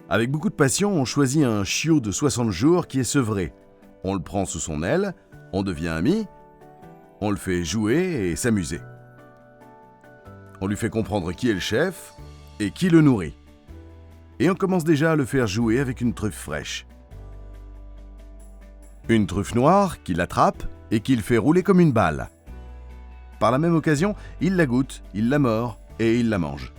Avec beaucoup de passion, on choisit un chiot de 60 jours qui est sevré. On le prend sous son aile, on devient ami, on le fait jouer et s'amuser. On lui fait comprendre qui est le chef et qui le nourrit. Et on commence déjà à le faire jouer avec une truffe fraîche. Une truffe noire qu'il attrape et qu'il fait rouler comme une balle. Par la même occasion, il la goûte, il la mord et il la mange.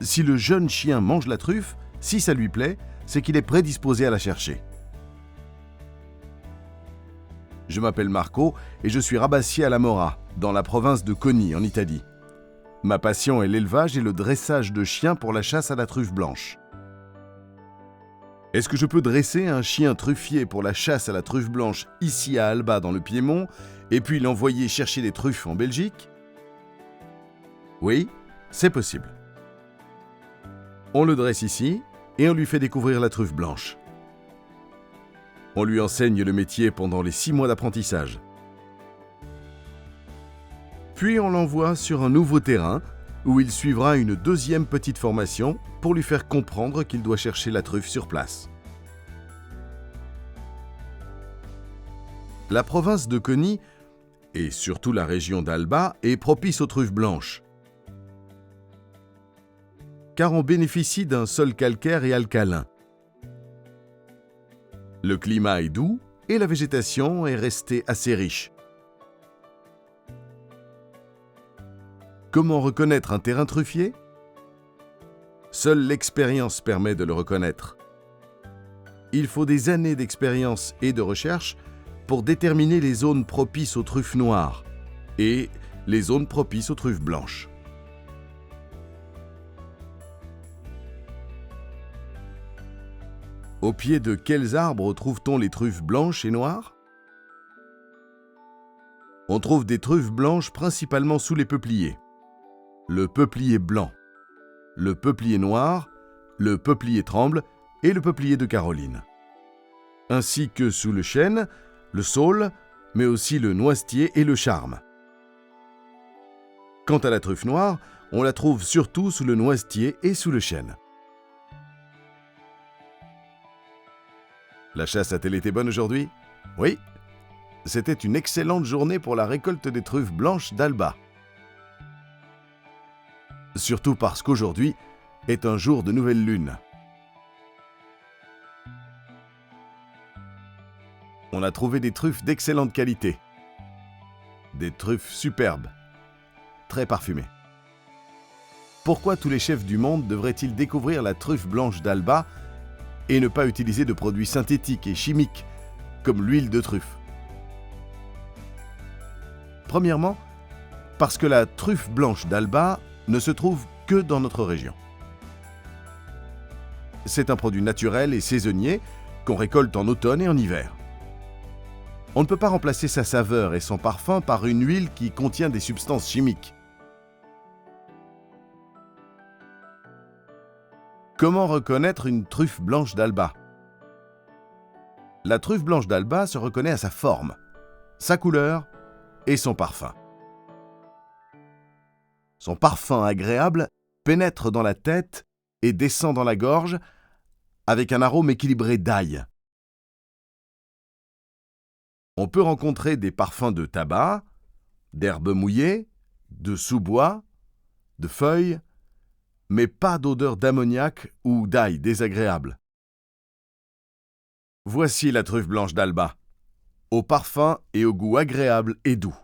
Si le jeune chien mange la truffe, si ça lui plaît, c'est qu'il est prédisposé à la chercher. Je m'appelle Marco et je suis rabassier à la Mora, dans la province de Coni, en Italie. Ma passion est l'élevage et le dressage de chiens pour la chasse à la truffe blanche. Est-ce que je peux dresser un chien truffier pour la chasse à la truffe blanche ici à Alba dans le Piémont et puis l'envoyer chercher des truffes en Belgique ? Oui, c'est possible. On le dresse ici et on lui fait découvrir la truffe blanche. On lui enseigne le métier pendant les 6 mois d'apprentissage. Puis on l'envoie sur un nouveau terrain où il suivra une deuxième petite formation pour lui faire comprendre qu'il doit chercher la truffe sur place. La province de Coni, et surtout la région d'Alba, est propice aux truffes blanches. Car on bénéficie d'un sol calcaire et alcalin. Le climat est doux et la végétation est restée assez riche. Comment reconnaître un terrain truffier ? Seule l'expérience permet de le reconnaître. Il faut des années d'expérience et de recherche pour déterminer les zones propices aux truffes noires et les zones propices aux truffes blanches. Au pied de quels arbres trouve-t-on les truffes blanches et noires ? On trouve des truffes blanches principalement sous les peupliers. Le peuplier blanc, le peuplier noir, le peuplier tremble et le peuplier de Caroline. Ainsi que sous le chêne, le saule, mais aussi le noisetier et le charme. Quant à la truffe noire, on la trouve surtout sous le noisetier et sous le chêne. La chasse a-t-elle été bonne aujourd'hui ? Oui, c'était une excellente journée pour la récolte des truffes blanches d'Alba. Surtout parce qu'aujourd'hui est un jour de nouvelle lune. On a trouvé des truffes d'excellente qualité. Des truffes superbes, très parfumées. Pourquoi tous les chefs du monde devraient-ils découvrir la truffe blanche d'Alba et ne pas utiliser de produits synthétiques et chimiques comme l'huile de truffe ? Premièrement, parce que la truffe blanche d'Alba ne se trouve que dans notre région. C'est un produit naturel et saisonnier qu'on récolte en automne et en hiver. On ne peut pas remplacer sa saveur et son parfum par une huile qui contient des substances chimiques. Comment reconnaître une truffe blanche d'Alba ? La truffe blanche d'Alba se reconnaît à sa forme, sa couleur et son parfum. Son parfum agréable pénètre dans la tête et descend dans la gorge avec un arôme équilibré d'ail. On peut rencontrer des parfums de tabac, d'herbes mouillées, de sous-bois, de feuilles, mais pas d'odeur d'ammoniac ou d'ail désagréable. Voici la truffe blanche d'Alba, au parfum et au goût agréable et doux.